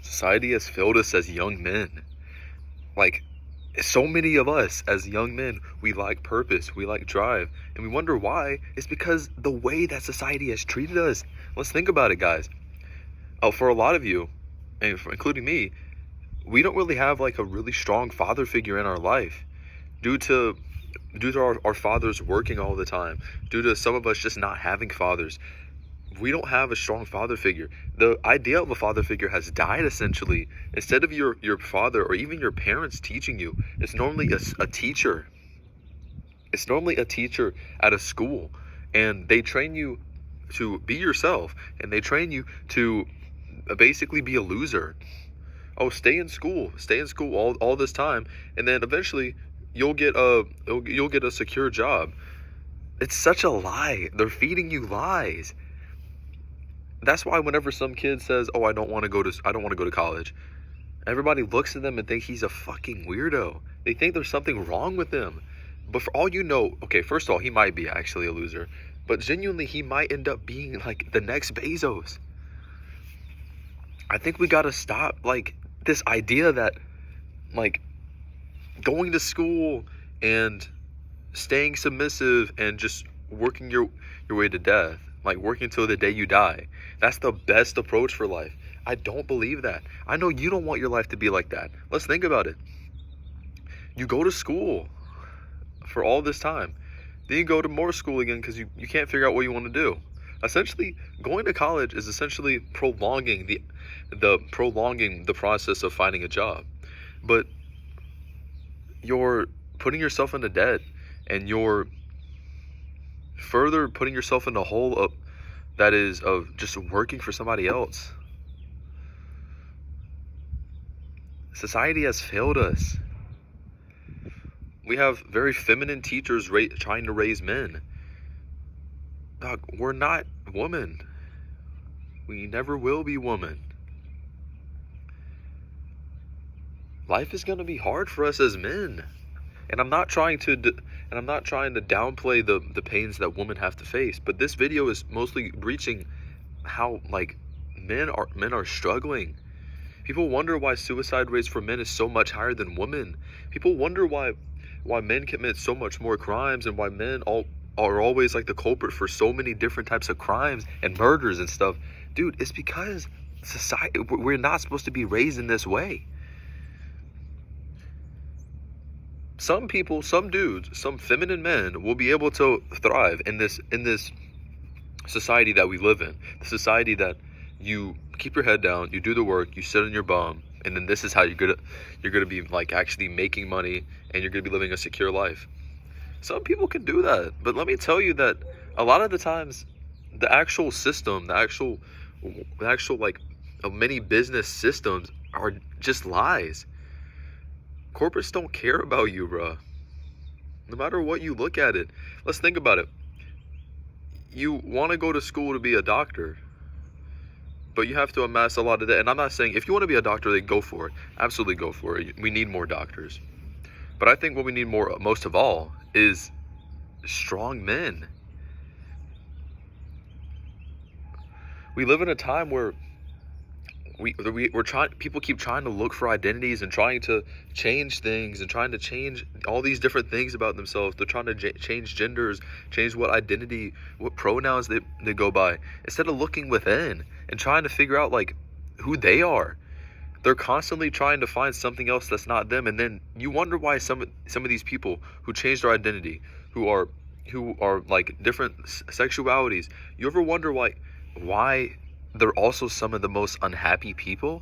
Society has failed us as young men. Like, so many of us as young men, we lack purpose, we lack drive, and we wonder why. It's because the way that society has treated us. Let's think about it, guys. For a lot of you, and including me, we don't really have like a really strong father figure in our life due to our fathers working all the time, due to some of us just not having fathers. We don't have a strong father figure. The idea of a father figure has died essentially. Instead of your father or even your parents teaching you, it's normally a teacher. It's normally a teacher at a school, and they train you to be yourself, and they train you to basically be a loser. Oh, stay in school all this time, and then eventually you'll get a secure job. It's such a lie. They're feeding you lies. That's why whenever some kid says, "Oh, I don't want to go to college," everybody looks at them and think he's a fucking weirdo. They think there's something wrong with him. But for all you know, okay, first of all, he might be actually a loser, but genuinely he might end up being like the next Bezos. I think we got to stop like this idea that like going to school and staying submissive and just working your way to death, like working till the day you die, that's the best approach for life. I don't believe that. I know you don't want your life to be like that. Let's think about it. You go to school for all this time, then you go to more school again because you can't figure out what you want to do. Essentially, going to college is essentially prolonging the process of finding a job. But you're putting yourself into debt, and you're further putting yourself in a hole of just working for somebody else. Society has failed us. We have very feminine teachers trying to raise men. Dog, we're not women. We never will be women. Life is going to be hard for us as men. And I'm not trying to downplay the pains that women have to face, but this video is mostly reaching how like men are struggling. People wonder why suicide rates for men is so much higher than women. People wonder why men commit so much more crimes, and why men are always like the culprit for so many different types of crimes and murders and stuff. Dude, it's because society, we're not supposed to be raised in this way. Some people, some dudes, some feminine men will be able to thrive in this society that we live in. The society that you keep your head down, you do the work, you sit on your bum, and then this is how you're gonna be like actually making money, and you're gonna be living a secure life. Some people can do that, but let me tell you that a lot of the times, the actual system, the actual like many business systems are just lies. Corporates don't care about you, bruh. No matter what you look at it. Let's think about it. You want to go to school to be a doctor, but you have to amass a lot of debt. And I'm not saying if you want to be a doctor, then go for it. Absolutely go for it. We need more doctors. But I think what we need most of all is strong men. We live in a time where people keep trying to look for identities and trying to change things and trying to change all these different things about themselves. They're trying to change genders, change what pronouns they go by, instead of looking within and trying to figure out like who they are. They're constantly trying to find something else that's not them, and then you wonder why some of these people who changed their identity, who are like different sexualities, you ever wonder why they're also some of the most unhappy people?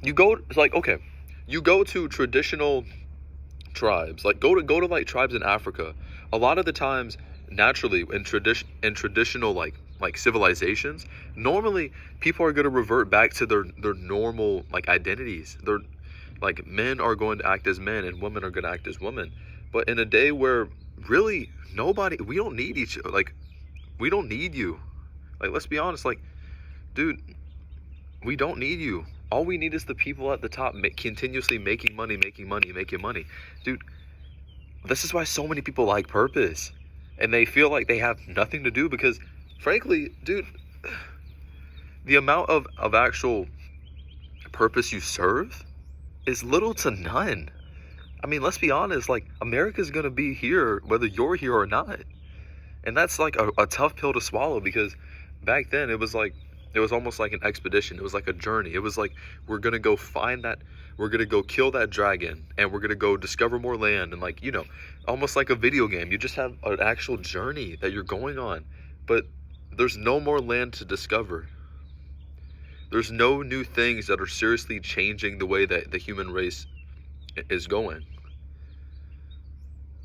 You go to traditional tribes, like go to like tribes in Africa. A lot of the times, naturally, in traditional like civilizations, normally people are going to revert back to their normal like identities. They're like, men are going to act as men and women are going to act as women. But in a day where really we don't need we don't need you. Like, let's be honest, like, dude, we don't need you. All we need is the people at the top continuously making money. Dude, this is why so many people like purpose. And they feel like they have nothing to do because, frankly, dude, the amount of actual purpose you serve is little to none. I mean, let's be honest, like, America's gonna be here whether you're here or not. And that's like a tough pill to swallow, because back then it was almost like an expedition. It was like a journey. It was like, we're gonna go find that, we're gonna go kill that dragon, and we're gonna go discover more land, and like, almost like a video game. You just have an actual journey that you're going on, but there's no more land to discover. There's no new things that are seriously changing the way that the human race is going.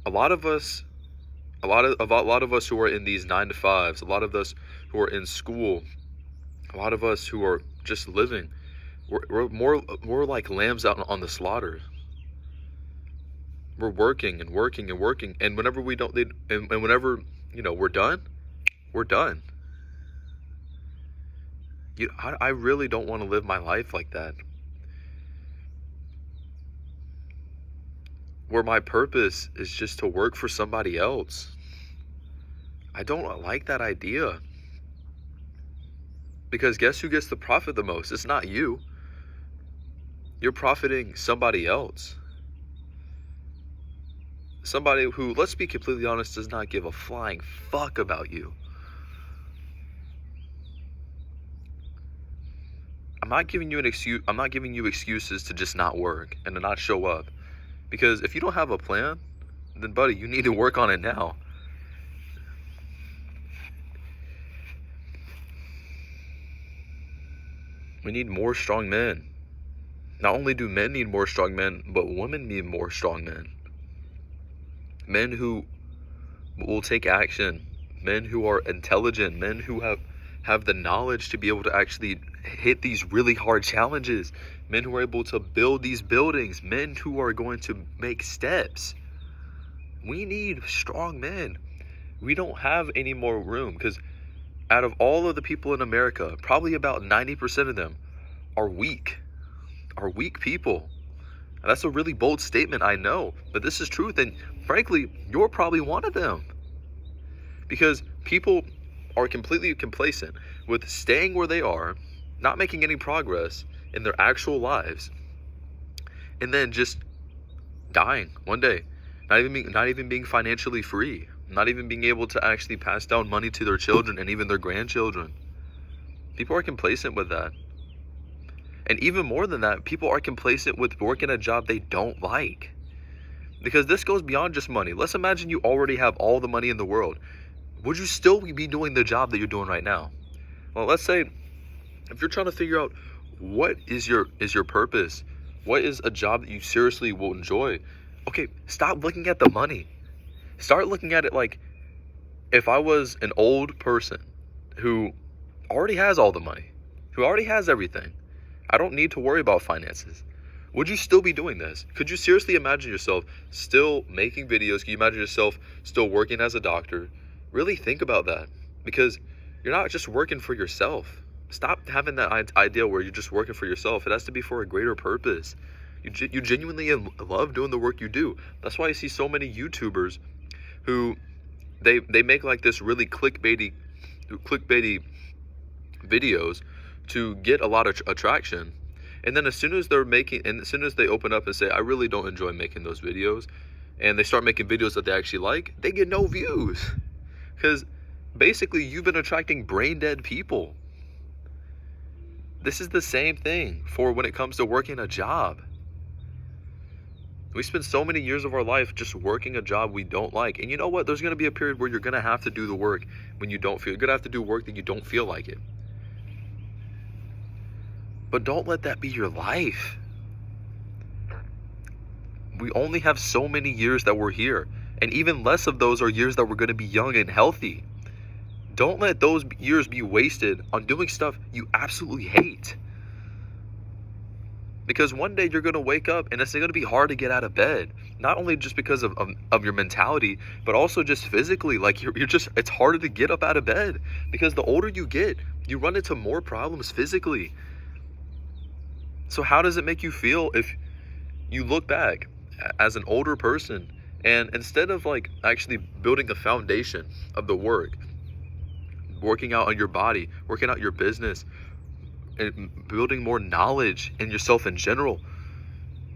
A lot of us who are in these 9 to 5s, a lot of us who are in school, a lot of us who are just living, we're more like lambs out on the slaughter. We're working and working and working, and whenever we don't, and whenever we're done, we're done. I really don't want to live my life like that, where my purpose is just to work for somebody else. I don't like that idea, because guess who gets to profit the most? It's not you. You're profiting somebody else. Somebody who, let's be completely honest, does not give a flying fuck about you. I'm not giving you excuses to just not work and to not show up. Because if you don't have a plan, then buddy, you need to work on it now. We need more strong men. Not only do men need more strong men, but women need more strong men. Men who will take action. Men who are intelligent. Men who have the knowledge to be able to actually hit these really hard challenges. Men who are able to build these buildings. Men who are going to make steps. We need strong men. We don't have any more room, because out of all of the people in America, probably about 90% of them are weak people. And that's a really bold statement, I know, but this is truth, and frankly, you're probably one of them. Because people are completely complacent with staying where they are, not making any progress in their actual lives, and then just dying one day, not even being financially free, not even being able to actually pass down money to their children and even their grandchildren. People are complacent with that. And even more than that, people are complacent with working a job they don't like. Because this goes beyond just money. Let's imagine you already have all the money in the world. Would you still be doing the job that you're doing right now? Well, let's say if you're trying to figure out what is your purpose, what is a job that you seriously will enjoy, okay, stop looking at the money. Start looking at it like, if I was an old person who already has all the money, who already has everything, I don't need to worry about finances. Would you still be doing this? Could you seriously imagine yourself still making videos? Can you imagine yourself still working as a doctor? Really think about that, because you're not just working for yourself. Stop having that idea where you're just working for yourself. It has to be for a greater purpose. You genuinely love doing the work you do. That's why you see so many YouTubers who they make like this really clickbaity videos to get a lot of attraction, and then as soon as they open up and say, I really don't enjoy making those videos, and they start making videos that they actually like, they get no views, because basically you've been attracting brain dead people. This is the same thing for when it comes to working a job. We spend so many years of our life just working a job we don't like. And you know what? There's going to be a period where you're going to have to do the work when you don't feel. You're going to have to do work that you don't feel like it. But don't let that be your life. We only have so many years that we're here. And even less of those are years that we're going to be young and healthy. Don't let those years be wasted on doing stuff you absolutely hate. Because one day you're going to wake up and it's going to be hard to get out of bed. Not only just because of your mentality, but also just physically. Like it's harder to get up out of bed. Because the older you get, you run into more problems physically. So how does it make you feel if you look back as an older person, and instead of like actually building a foundation of the working out on your body, working out your business, and building more knowledge in yourself in general.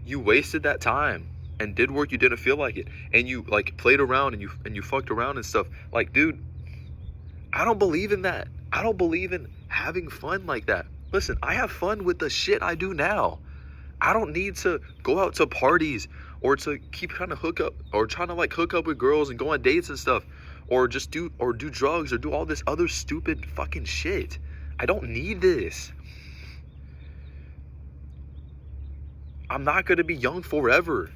You wasted that time and did work you didn't feel like it, and you like played around and you fucked around and stuff. Like, dude, I don't believe in that. I don't believe in having fun like that. Listen, I have fun with the shit I do now. I don't need to go out to parties or to keep trying to hook up with girls and go on dates and stuff, or just do drugs or do all this other stupid fucking shit. I don't need this. I'm not going to be young forever.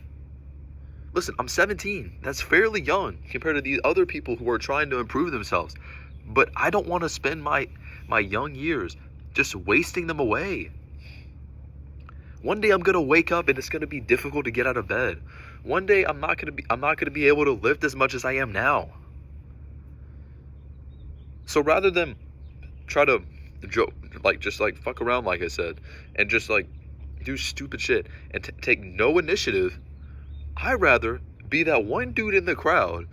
Listen, I'm 17. That's fairly young compared to these other people who are trying to improve themselves. But I don't want to spend my young years just wasting them away. One day I'm going to wake up and it's going to be difficult to get out of bed. One day I'm not going to be able to lift as much as I am now. So rather than try to joke, just fuck around, like I said, and just do stupid shit and take no initiative, I'd rather be that one dude in the crowd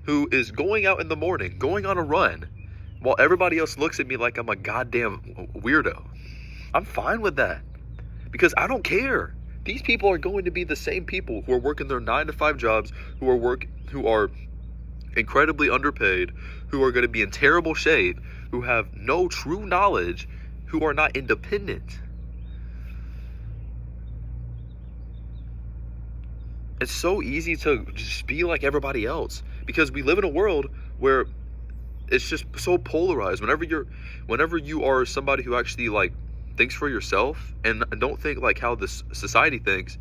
who is going out in the morning, going on a run, while everybody else looks at me like I'm a goddamn weirdo. I'm fine with that, because I don't care. These people are going to be the same people who are working their 9-to-5 jobs, who are incredibly underpaid, who are going to be in terrible shape, who have no true knowledge, who are not independent. It's so easy to just be like everybody else, because we live in a world where it's just so polarized. Whenever you are somebody who actually thinks for yourself and don't think like how this society thinks,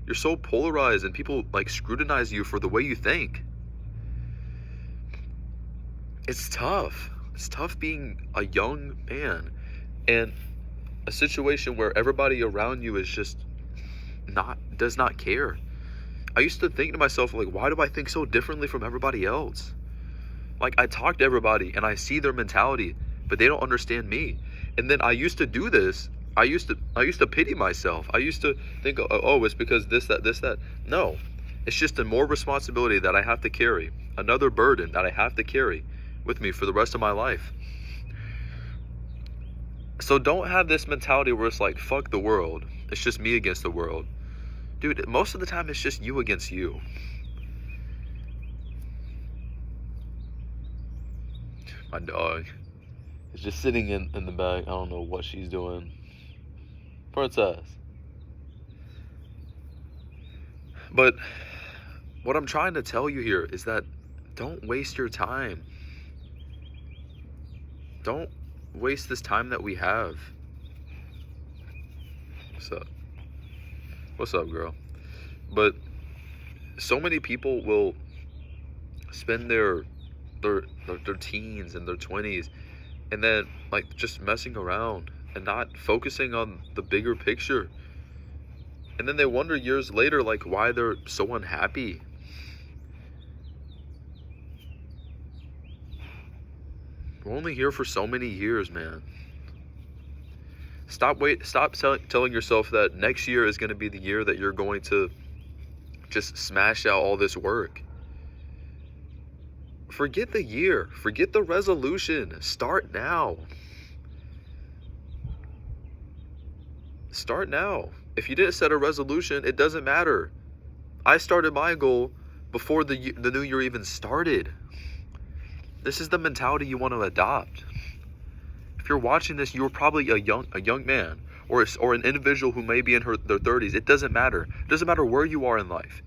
you're so polarized and people scrutinize you for the way you think. It's tough. It's tough being a young man in a situation where everybody around you is just does not care. I used to think to myself, why do I think so differently from everybody else? I talk to everybody and I see their mentality, but they don't understand me. And then I used to do this. I used to pity myself. I used to think, oh, it's because this, that. No, it's just a more responsibility that I have to carry, another burden that I have to carry with me for the rest of my life. So don't have this mentality where it's fuck the world. It's just me against the world. Dude, most of the time it's just you against you. My dog is just sitting in the back. I don't know what she's doing. Princess. But what I'm trying to tell you here is that don't waste your time. Don't waste this time that we have. What's up? What's up, girl? But so many people will spend their teens and their 20s and then just messing around and not focusing on the bigger picture. And then they wonder years later why they're so unhappy. We're only here for so many years, man. Stop telling yourself that next year is going to be the year that you're going to just smash out all this work. Forget the year. Forget the resolution. Start now. Start now. If you didn't set a resolution, it doesn't matter. I started my goal before the new year even started. This is the mentality you want to adopt. If you're watching this, you're probably a young man or an individual who may be in their 30s. It doesn't matter. It doesn't matter where you are in life.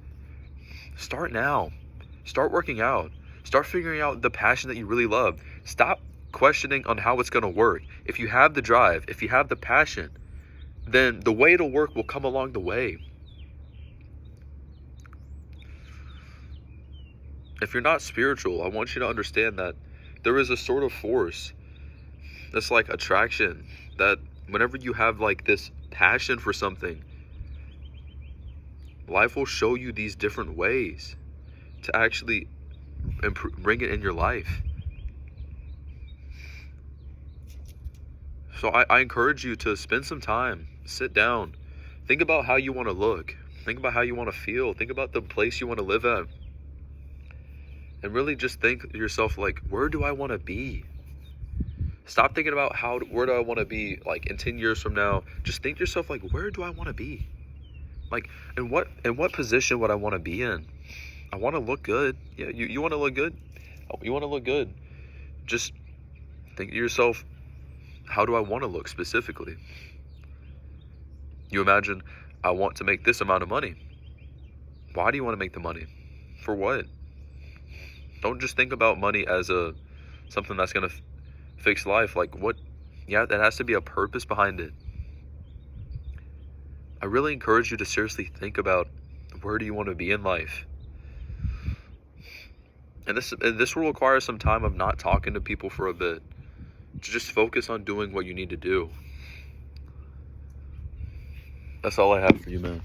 Start now. Start working out. Start figuring out the passion that you really love. Stop questioning on how it's going to work. If you have the drive, if you have the passion, then the way it'll work will come along the way. If you're not spiritual, I want you to understand that there is a sort of force that's attraction, that whenever you have this passion for something, life will show you these different ways to actually bring it in your life. So I encourage you to spend some time, sit down, think about how you want to look, think about how you want to feel, think about the place you want to live at, and really just think to yourself, where do I want to be? Stop thinking about where do I want to be like in 10 years from now. Just think to yourself, like, where do I want to be? Like, in what position would I want to be in? I want to look good. Yeah, you want to look good? You want to look good. Just think to yourself, how do I want to look specifically? You imagine, I want to make this amount of money. Why do you want to make the money? For what? Don't just think about money as something that's going to fix life. Like, what? Yeah, that has to be a purpose behind it. I really encourage you to seriously think about, where do you want to be in life? And this will require some time of not talking to people for a bit, to just focus on doing what you need to do. That's all I have for you, man.